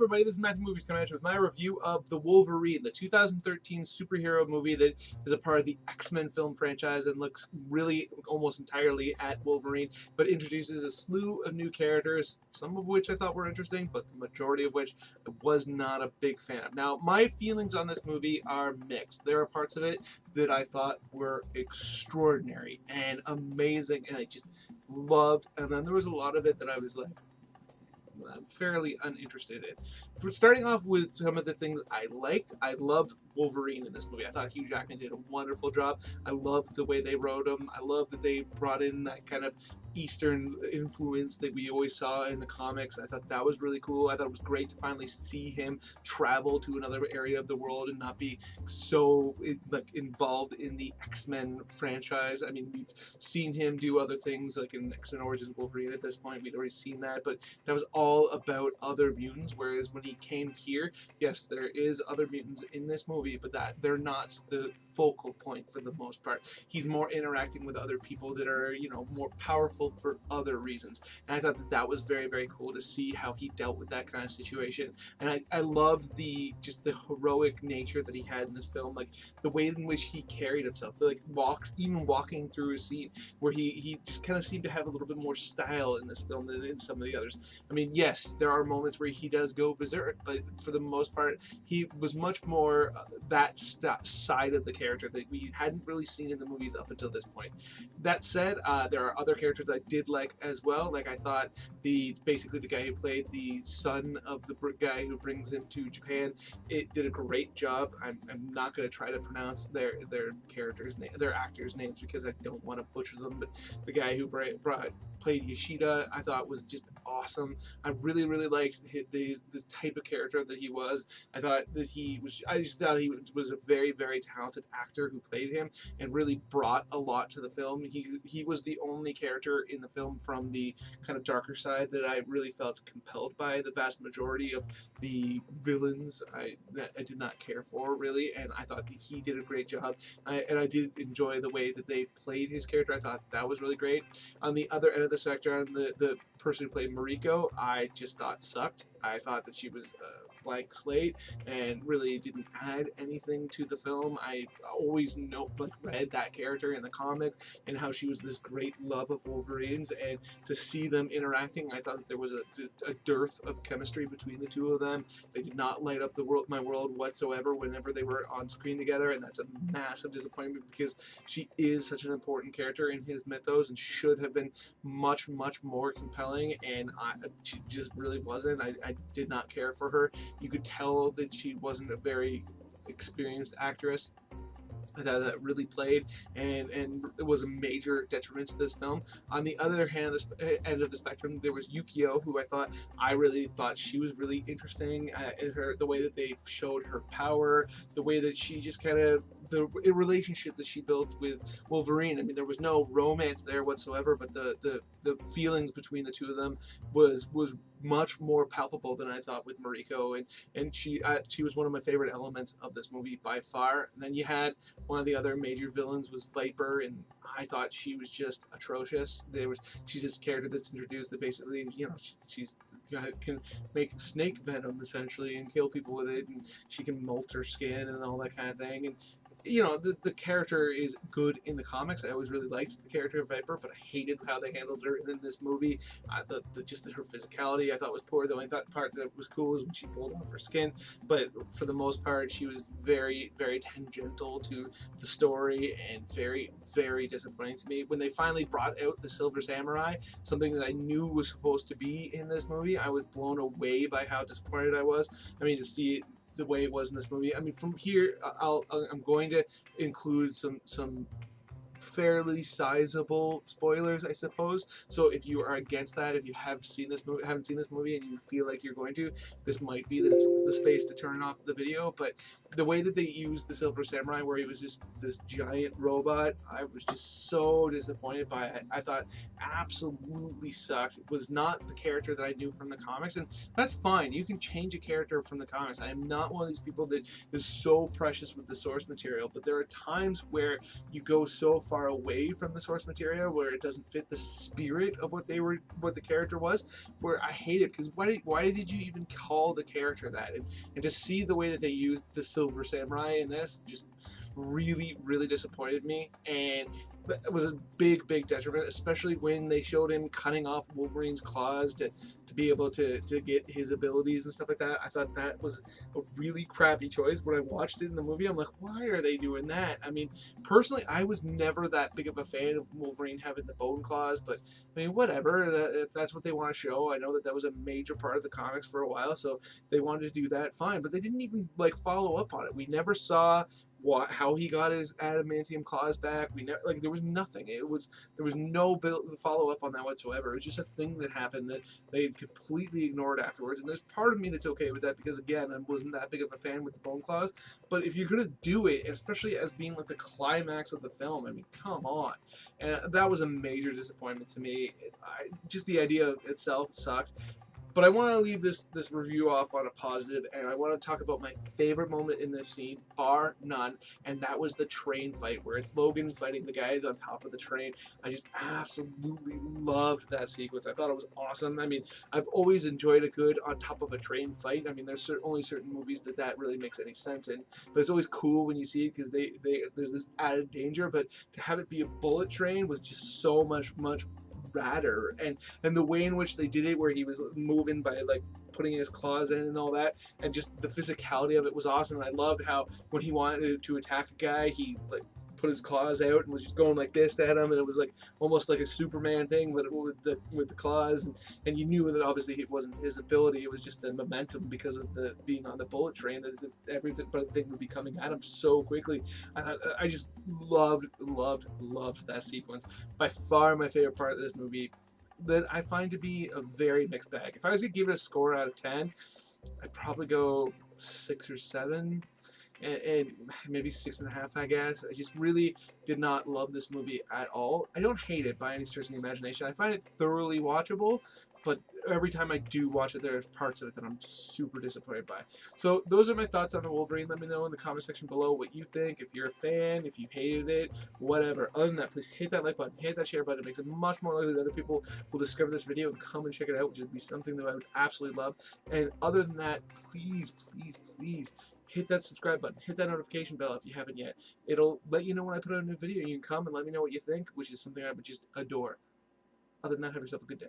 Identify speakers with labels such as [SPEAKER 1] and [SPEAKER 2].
[SPEAKER 1] everybody, this is Matthew Movies coming at you with my review of The Wolverine, the 2013 superhero movie that is a part of the X-Men film franchise and looks really almost entirely at Wolverine, but introduces a slew of new characters, some of which I thought were interesting, but the majority of which I was not a big fan of. Now, my feelings on this movie are mixed. There are parts of it that I thought were extraordinary and amazing, and I just loved, and then there was a lot of it that I was like, I'm fairly uninterested in. For starting off with some of the things I liked, I loved Wolverine in this movie. I thought Hugh Jackman did a wonderful job. I loved the way they wrote him. I loved that they brought in that kind of Eastern influence that we always saw in the comics. I thought that was really cool. I thought it was great to finally see him travel to another area of the world and not be so involved in the X-Men franchise. I mean, we've seen him do other things like in X-Men Origins Wolverine at this point. We'd already seen that, but that was all about other mutants, whereas when he came here, yes, there is other mutants in this movie, but that they're not the focal point for the most part. He's more interacting with other people that are, you know, more powerful for other reasons. And I thought that that was very, very cool to see how he dealt with that kind of situation. And I loved the heroic nature that he had in this film, like the way in which he carried himself, like walking through a scene where he just kind of seemed to have a little bit more style in this film than in some of the others. I mean, yes, there are moments where he does go berserk, but for the most part, he was much more that side of the character that we hadn't really seen in the movies up until this point. That said, there are other characters I did like as well. Like I thought basically the guy who played the son of the guy who brings him to Japan, it did a great job. I'm not going to try to pronounce their actors' names because I don't want to butcher them. But the guy who played Yoshida, I thought was just awesome. I really, really liked this type of character that he was. I thought that I just thought he was a very, very talented actor who played him and really brought a lot to the film. He was the only character in the film from the kind of darker side that I really felt compelled by. The vast majority of the villains I did not care for, really, and I thought that he did a great job. And I did enjoy the way that they played his character. I thought that was really great. On the other end of the spectrum, the person who played Mariko, I just thought sucked. I thought that she was a blank slate and really didn't add anything to the film. I always read that character in the comics and how she was this great love of Wolverine's, and to see them interacting, I thought that there was a dearth of chemistry between the two of them. They did not light up my world whatsoever whenever they were on screen together, and that's a massive disappointment because she is such an important character in his mythos and should have been much, much more compelling, and she just really wasn't. I did not care for her. You could tell that she wasn't a very experienced actress that really played, and it was a major detriment to this film. On the other hand, end of the spectrum, there was Yukio, who I really thought she was really interesting in the way that they showed her power, the way that she just kind of the relationship that she built with Wolverine. I mean, there was no romance there whatsoever, but the feelings between the two of them was much more palpable than I thought with Mariko, and she was one of my favorite elements of this movie by far. And then you had one of the other major villains was Viper, and I thought she was just atrocious. She's this character that's introduced that basically, you know, she's can make snake venom essentially and kill people with it, and she can molt her skin and all that kind of thing. And you know, the character is good in the comics. I always really liked the character of Viper, but I hated how they handled her in this movie. Her physicality I thought was poor. The only part that was cool was when she pulled off her skin, but for the most part, she was very, very tangential to the story and very, very disappointing to me. When they finally brought out the Silver Samurai, something that I knew was supposed to be in this movie, I was blown away by how disappointed I was. I mean, to see it the way it was in this movie. I mean, from here, I'm going to include some fairly sizable spoilers, I suppose. So if you are against that, if you haven't seen this movie and you feel like you're going to, this might be the space to turn off the video. But the way that they used the Silver Samurai, where he was just this giant robot, I was just so disappointed by it. I thought absolutely sucked. It was not the character that I knew from the comics, and that's fine. You can change a character from the comics. I am not one of these people that is so precious with the source material, but there are times where you go so far away from the source material, where it doesn't fit the spirit of what the character was. Where I hate it because why did you even call the character that? And to see the way that they used the Silver Samurai in this just really disappointed me, and it was a big detriment, especially when they showed him cutting off Wolverine's claws to be able to get his abilities and stuff like that. I thought that was a really crappy choice. When I watched it in the movie, I'm like, why are they doing that? I mean, personally, I was never that big of a fan of Wolverine having the bone claws, but I mean, whatever. If that's what they want to show, I know that was a major part of the comics for a while, so they wanted to do that, fine. But they didn't even like follow up on it. We never saw how he got his adamantium claws back. We never, like, there was nothing. There was no follow up on that whatsoever. It was just a thing that happened that they had completely ignored afterwards. And there's part of me that's okay with that because, again, I wasn't that big of a fan with the bone claws. But if you're gonna do it, especially as being like the climax of the film, I mean, come on. And that was a major disappointment to me. Just the idea itself sucked. But I want to leave this review off on a positive, and I want to talk about my favorite moment in this scene, bar none, and that was the train fight, where it's Logan fighting the guys on top of the train. I just absolutely loved that sequence. I thought it was awesome. I mean, I've always enjoyed a good on top of a train fight. I mean, there's only certain movies that really makes any sense in, but it's always cool when you see it because there's this added danger. But to have it be a bullet train was just so much radder, and the way in which they did it, where he was moving by like putting his claws in and all that, and just the physicality of it was awesome. And I loved how when he wanted to attack a guy, he like put his claws out and was just going like this at him, and it was like almost like a Superman thing, but with the claws, and you knew that obviously it wasn't his ability, it was just the momentum because of the being on the bullet train, that everything would be coming at him so quickly. I just loved that sequence. By far my favorite part of this movie, that I find to be a very mixed bag. If I was to give it a score out of 10, I'd probably go 6 or 7. And maybe 6.5, I guess. I just really did not love this movie at all. I don't hate it by any stretch of the imagination. I find it thoroughly watchable, but every time I do watch it, there are parts of it that I'm just super disappointed by. So those are my thoughts on the Wolverine. Let me know in the comment section below what you think. If you're a fan, if you hated it, whatever. Other than that, please hit that like button, hit that share button. It makes it much more likely that other people will discover this video and come and check it out, which would be something that I would absolutely love. And other than that, please hit that subscribe button, hit that notification bell if you haven't yet. It'll let you know when I put out a new video, and you can come and let me know what you think, which is something I would just adore. Other than that, have yourself a good day.